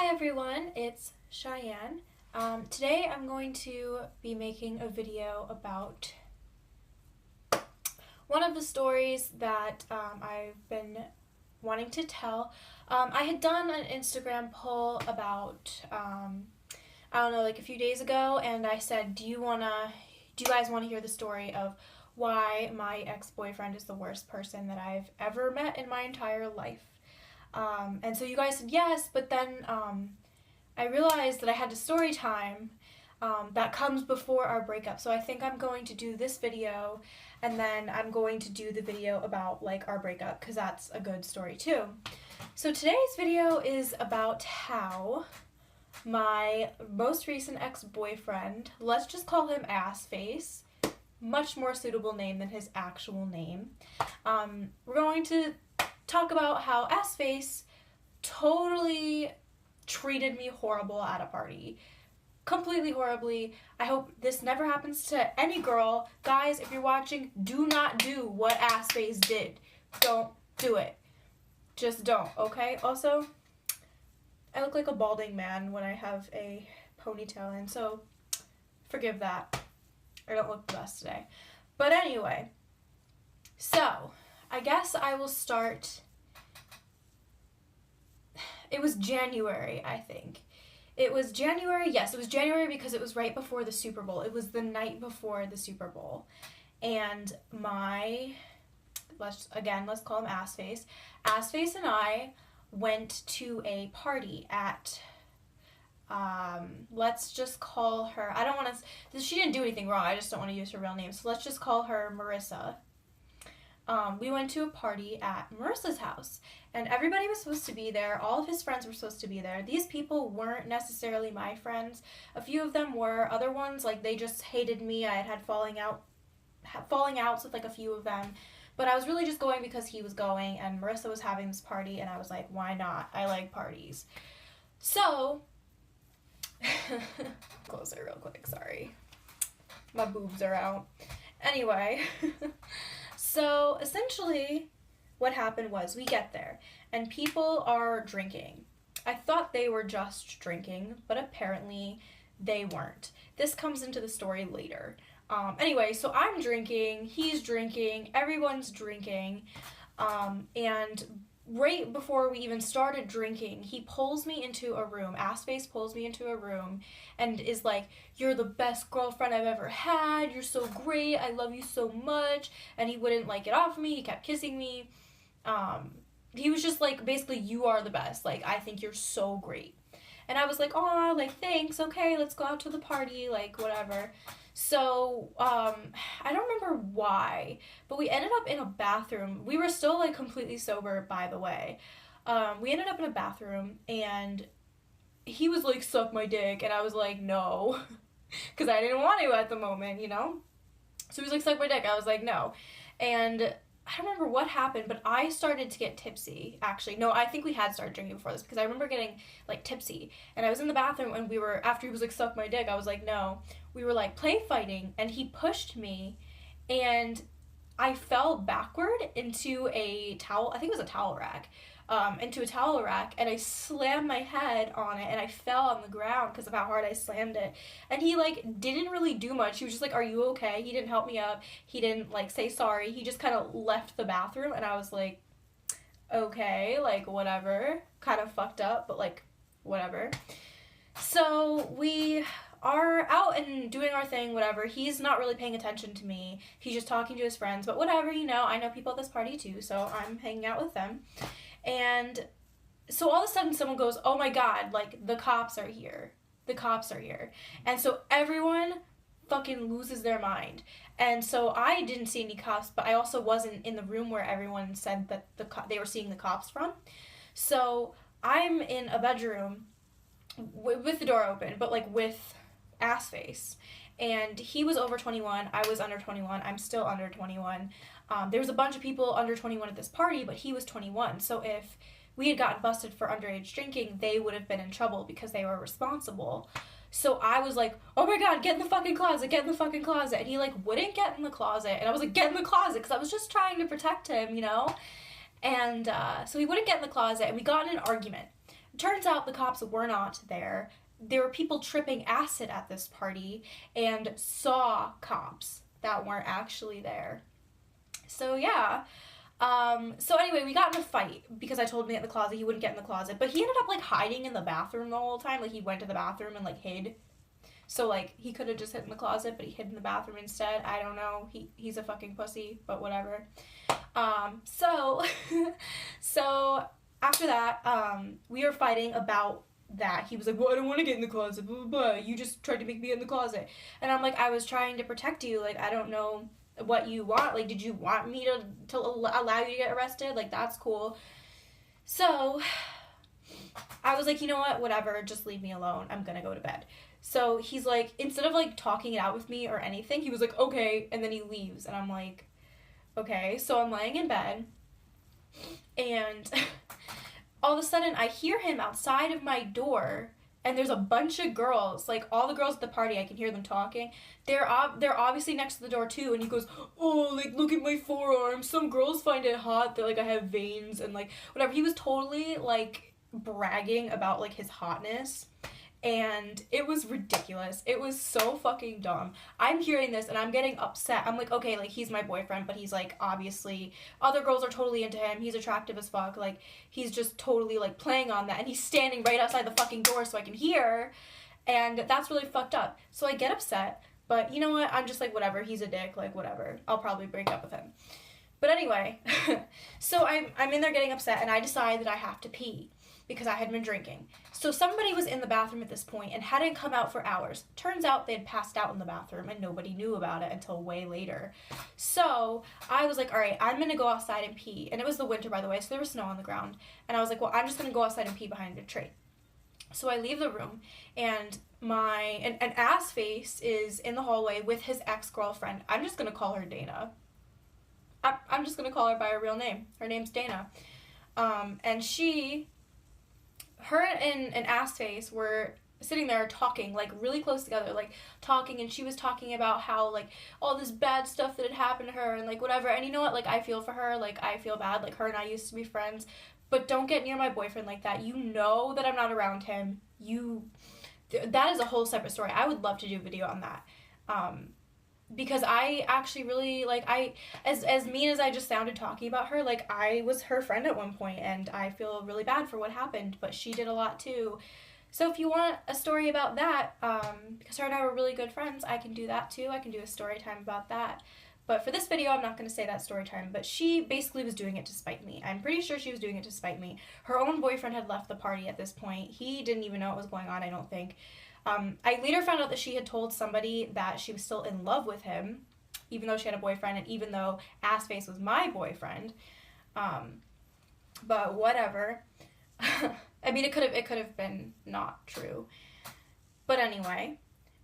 Hi everyone, it's Cheyenne. Today I'm going to be making a video about one of the stories that I've been wanting to tell. I had done an Instagram poll about, like a few days ago, and I said, do you guys want to hear the story of why my ex-boyfriend is the worst person that I've ever met in my entire life? And so you guys said yes, but then I realized that I had a story time that comes before our breakup. So I think I'm going to do this video, and then I'm going to do the video about like our breakup, because that's a good story too. So today's video is about how my most recent ex-boyfriend, let's just call him Assface, much more suitable name than his actual name. We're going to talk about how Assface totally treated me horrible at a party. Completely horribly. I hope this never happens to any girl. Guys, if you're watching, do not do what Assface did. Don't do it. Just don't, okay? Also, I look like a balding man when I have a ponytail in, so forgive that. I don't look the best today. But anyway, so I guess I will start. It was January, I think. It was January, yes, it was January because it was right before the Super Bowl. It was the night before the Super Bowl. And let's call him Assface. Assface and I went to a party at, let's just call her, she didn't do anything wrong, I just don't want to use her real name, so let's just call her Marissa. We went to a party at Marissa's house, and everybody was supposed to be there. All of his friends were supposed to be there. These people weren't necessarily my friends. A few of them were. Other ones, like, they just hated me. I had falling outs with, like, a few of them. But I was really just going because he was going, and Marissa was having this party, and I was like, why not? I like parties. So, close it real quick, sorry. My boobs are out. Anyway, so essentially what happened was we get there and people are drinking. I thought they were just drinking, but apparently they weren't. This comes into the story later. Anyway, so I'm drinking, he's drinking, everyone's drinking, and right before we even started drinking, he pulls me into a room. Assface pulls me into a room and is like, you're the best girlfriend I've ever had, you're so great, I love you so much, and he wouldn't like get off of me, he kept kissing me. He was just like, basically, you are the best, like, I think you're so great. And I was like, oh, like, thanks, okay, let's go out to the party, like, whatever. So, I don't remember why, but we ended up in a bathroom. We were still, like, completely sober, by the way. We ended up in a bathroom, and he was like, suck my dick, and I was like, no, because I didn't want to at the moment, you know? So he was like, suck my dick, I was like, no. And I don't remember what happened, but I started to get tipsy, actually. No, I think we had started drinking before this, because I remember getting, like, tipsy. And I was in the bathroom, and after he was like, suck my dick, I was like, no. We were, like, play fighting, and he pushed me, and I fell backward into a towel, I think it was a towel rack, and I slammed my head on it, and I fell on the ground because of how hard I slammed it. And he, like, didn't really do much. He was just like, are you okay? He didn't help me up. He didn't, like, say sorry. He just kind of left the bathroom, and I was like, okay, like, whatever. Kind of fucked up, but, like, whatever. So we are out and doing our thing, whatever. He's not really paying attention to me. He's just talking to his friends, but whatever, you know. I know people at this party, too, so I'm hanging out with them. And so all of a sudden someone goes, oh my god, like, the cops are here. The cops are here. And so everyone fucking loses their mind. And so I didn't see any cops, but I also wasn't in the room where everyone said that they were seeing the cops from. So I'm in a bedroom with the door open, but, like, with Assface. And he was over 21, I was under 21, I'm still under 21. There was a bunch of people under 21 at this party, but he was 21, so if we had gotten busted for underage drinking, they would have been in trouble because they were responsible. So I was like, oh my god, get in the fucking closet, get in the fucking closet. And he, like, wouldn't get in the closet, and I was like, get in the closet, because I was just trying to protect him, you know? And so he wouldn't get in the closet, and we got in an argument. turns out the cops were not there. There were people tripping acid at this party and saw cops that weren't actually there. So yeah. So anyway, we got in a fight because I told him to get in the closet. He wouldn't get in the closet, but he ended up like hiding in the bathroom the whole time. Like he went to the bathroom and like hid. So like he could have just hid in the closet, but he hid in the bathroom instead. I don't know. He's a fucking pussy, but whatever. So so after that, we were fighting about that. He was like, well, I don't want to get in the closet, blah, blah, blah. You just tried to make me get in the closet. And I'm like, I was trying to protect you. Like, I don't know what you want. Like, did you want me to allow you to get arrested? Like, that's cool. So I was like, you know what? Whatever. Just leave me alone. I'm gonna go to bed. So he's like, instead of like talking it out with me or anything, he was like, okay. And then he leaves. And I'm like, okay. So I'm laying in bed. And all of a sudden I hear him outside of my door, and there's a bunch of girls, like all the girls at the party, I can hear them talking. They're obviously next to the door too, and he goes, oh, like, look at my forearm. Some girls find it hot that like I have veins and like whatever. He was totally like bragging about like his hotness. And it was ridiculous. It was so fucking dumb. I'm hearing this and I'm getting upset. I'm like, okay, like, he's my boyfriend, but he's like, obviously, other girls are totally into him. He's attractive as fuck. Like, he's just totally like playing on that. And he's standing right outside the fucking door so I can hear. And that's really fucked up. So I get upset. But you know what? I'm just like, whatever. He's a dick. Like, whatever. I'll probably break up with him. But anyway, so I'm in there getting upset, and I decide that I have to pee because I had been drinking. So somebody was in the bathroom at this point and hadn't come out for hours. Turns out they had passed out in the bathroom and nobody knew about it until way later. So I was like, all right, I'm going to go outside and pee. And it was the winter, by the way, so there was snow on the ground. And I was like, well, I'm just going to go outside and pee behind a tree. So I leave the room, and an ass face is in the hallway with his ex-girlfriend. I'm just going to call her Dana. I'm just going to call her by her real name. Her name's Dana. And her and ass face were sitting there talking, like, really close together, like, talking, and she was talking about how, like, all this bad stuff that had happened to her, and, like, whatever, and you know what, like, I feel for her, like, I feel bad, like, her and I used to be friends, but don't get near my boyfriend like that. You know that I'm not around him. That is a whole separate story. I would love to do a video on that. Because I actually really, like, as mean as I just sounded talking about her, like, I was her friend at one point, and I feel really bad for what happened, but she did a lot too. So if you want a story about that, because her and I were really good friends, I can do that too. I can do a story time about that. But for this video, I'm not going to say that story time, but she basically was doing it to spite me. I'm pretty sure she was doing it to spite me. Her own boyfriend had left the party at this point. He didn't even know what was going on, I don't think. I later found out that she had told somebody that she was still in love with him, even though she had a boyfriend, and even though Assface was my boyfriend. But whatever. I mean, it could have been not true. But anyway,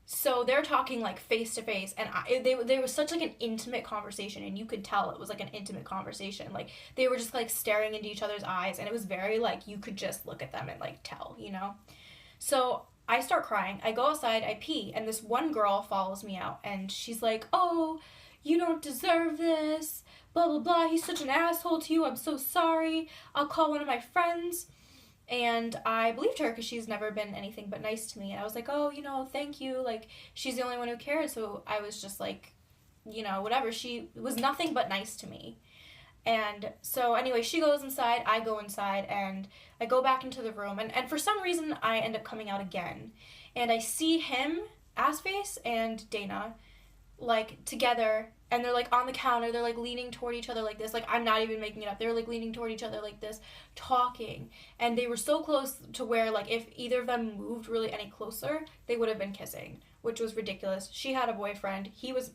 so they're talking like face to face, and there was such like an intimate conversation, and you could tell it was like an intimate conversation. Like, they were just like staring into each other's eyes, and it was very like you could just look at them and like tell, you know? So I start crying. I go outside, I pee, and this one girl follows me out, and she's like, oh, you don't deserve this, blah, blah, blah. He's such an asshole to you. I'm so sorry. I'll call one of my friends. And I believed her because she's never been anything but nice to me. And I was like, oh, you know, thank you. Like, she's the only one who cared. So I was just like, you know, whatever. She was nothing but nice to me. And so anyway, she goes inside, I go inside, and I go back into the room, and for some reason I end up coming out again, and I see him, Assface, and Dana, like, together, and they're like on the counter, they're like leaning toward each other like this, like, I'm not even making it up, they're like leaning toward each other like this, talking, and they were so close to where, like, if either of them moved really any closer, they would have been kissing, which was ridiculous. She had a boyfriend, he was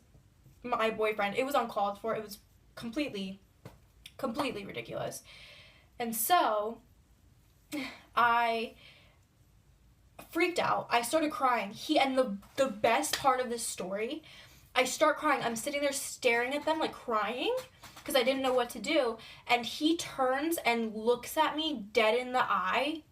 my boyfriend, it was uncalled for, it was completely ridiculous. And so I freaked out. I started crying. And the best part of this story, I start crying. I'm sitting there staring at them, like, crying because I didn't know what to do. And he turns and looks at me dead in the eye.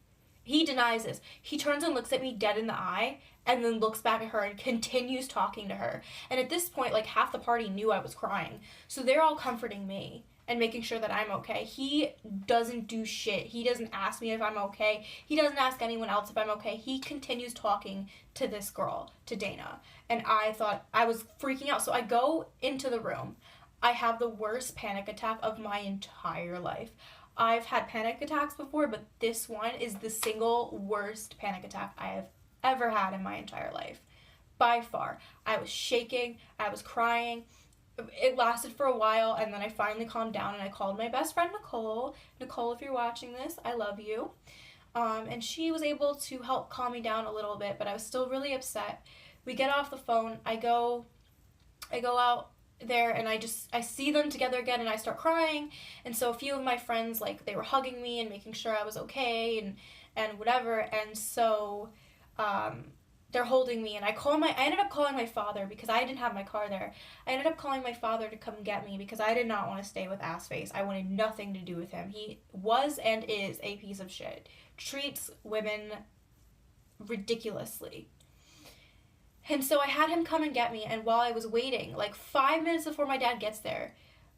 He denies this. He turns and looks at me dead in the eye and then looks back at her and continues talking to her. And at this point, like, half the party knew I was crying. So they're all comforting me. and making sure that I'm okay. He doesn't do shit. He doesn't ask me if I'm okay. He doesn't ask anyone else if I'm okay. He continues talking to this girl, to Dana. And I thought I was freaking out. So I go into the room. I have the worst panic attack of my entire life. I've had panic attacks before, but this one is the single worst panic attack I have ever had in my entire life. By far. I was shaking. I was crying. It lasted for a while, and then I finally calmed down, and I called my best friend Nicole. Nicole, if you're watching this, I love you. And she was able to help calm me down a little bit, but I was still really upset. We get off the phone. I go out there, and I see them together again, and I start crying. And so a few of my friends, like, they were hugging me and making sure I was okay and whatever. And so they're holding me, and I ended up calling my father because I didn't have my car there. I ended up calling my father to come get me because I did not want to stay with Assface. I wanted nothing to do with him. He was and is a piece of shit. Treats women ridiculously. And so I had him come and get me, and while I was waiting, like 5 minutes before my dad gets there,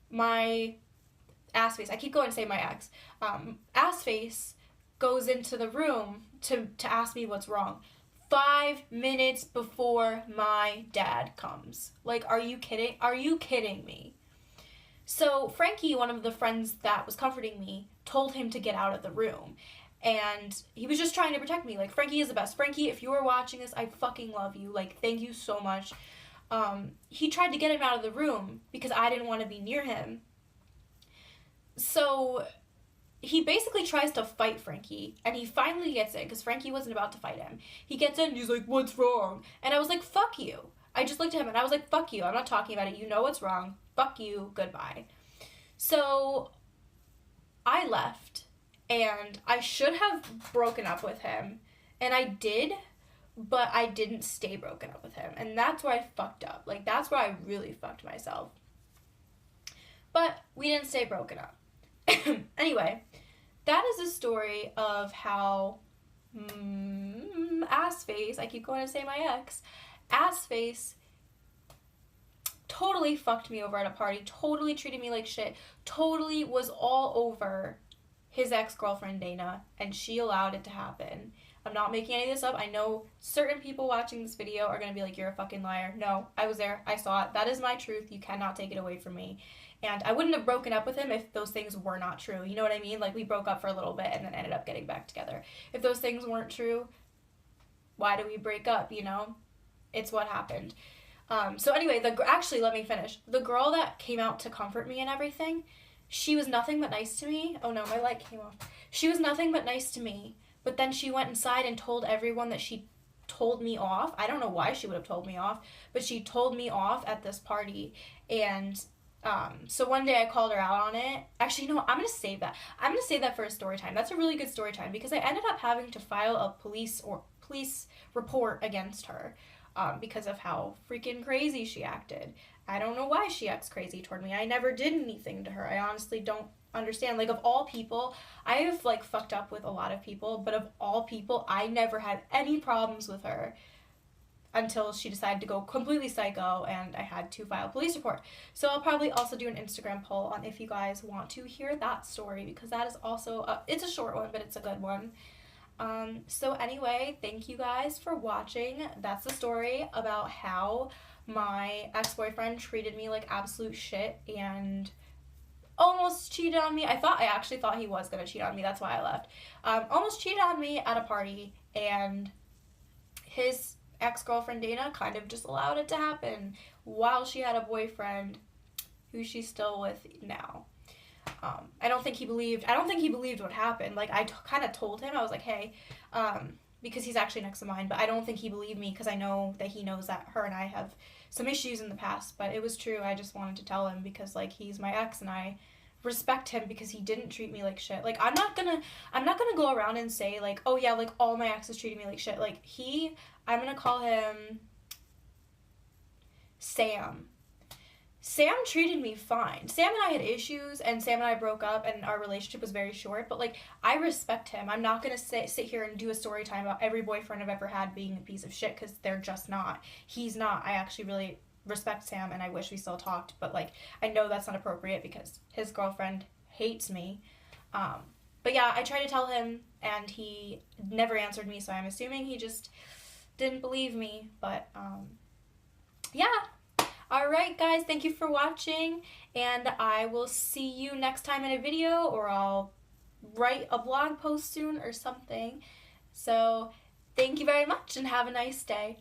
my Assface, I keep going to say my ex, Assface goes into the room to ask me what's wrong. 5 minutes before my dad comes. Like, are you kidding? Are you kidding me? So Frankie, one of the friends that was comforting me, told him to get out of the room. And he was just trying to protect me. Like, Frankie is the best. Frankie, if you are watching this, I fucking love you. Like, thank you so much. He tried to get him out of the room because I didn't want to be near him. So he basically tries to fight Frankie, and he finally gets in, because Frankie wasn't about to fight him. He gets in, and he's like, what's wrong? And I was like, fuck you. I just looked at him, and I was like, fuck you. I'm not talking about it. You know what's wrong. Fuck you. Goodbye. So I left, and I should have broken up with him, and I did, but I didn't stay broken up with him, and that's where I fucked up. Like, that's where I really fucked myself. But we didn't stay broken up. Anyway, that is the story of how Assface, I keep going to say my ex, Assface totally fucked me over at a party, totally treated me like shit, totally was all over his ex-girlfriend Dana, and she allowed it to happen. I'm not making any of this up. I know certain people watching this video are going to be like, you're a fucking liar. No, I was there. I saw it. That is my truth. You cannot take it away from me. And I wouldn't have broken up with him if those things were not true. You know what I mean? Like, we broke up for a little bit and then ended up getting back together. If those things weren't true, why do we break up, you know? It's what happened. So anyway, actually, let me finish. The girl that came out to comfort me and everything, she was nothing but nice to me. Oh no, my light came off. She was nothing but nice to me. But then she went inside and told everyone that she told me off. I don't know why she would have told me off, but she told me off at this party. And so one day I called her out on it. Actually, no, I'm going to save that. I'm going to save that for a story time. That's a really good story time because I ended up having to file a police report against her because of how freaking crazy she acted. I don't know why she acts crazy toward me. I never did anything to her. I honestly don't understand. Like, of all people, I have, like, fucked up with a lot of people, but of all people, I never had any problems with her until she decided to go completely psycho, and I had to file a police report. So I'll probably also do an Instagram poll on if you guys want to hear that story, because that is also, it's a short one, but it's a good one. So anyway, thank you guys for watching. That's the story about how my ex-boyfriend treated me like absolute shit and almost cheated on me. I actually thought he was gonna cheat on me. That's why I left. Almost cheated on me at a party, and his ex-girlfriend Dana kind of just allowed it to happen while she had a boyfriend who she's still with now. I don't think he believed what happened. Like, I kind of told him, I was like, hey, because he's actually next to mine, but I don't think he believed me because I know that he knows that her and I have some issues in the past, but it was true. I just wanted to tell him because, like, he's my ex and I respect him because he didn't treat me like shit. Like, I'm not gonna go around and say, like, oh yeah, like, all my exes treated me like shit. Like, I'm gonna call him Sam. Sam treated me fine. Sam and I had issues, and Sam and I broke up, and our relationship was very short, but, like, I respect him. I'm not gonna sit here and do a story time about every boyfriend I've ever had being a piece of shit, because they're just not. He's not. I actually really respect Sam and I wish we still talked, but like I know that's not appropriate because his girlfriend hates me. But yeah, I tried to tell him and he never answered me, so I'm assuming he just didn't believe me. But yeah. Alright guys, thank you for watching, and I will see you next time in a video, or I'll write a blog post soon or something. So thank you very much and have a nice day.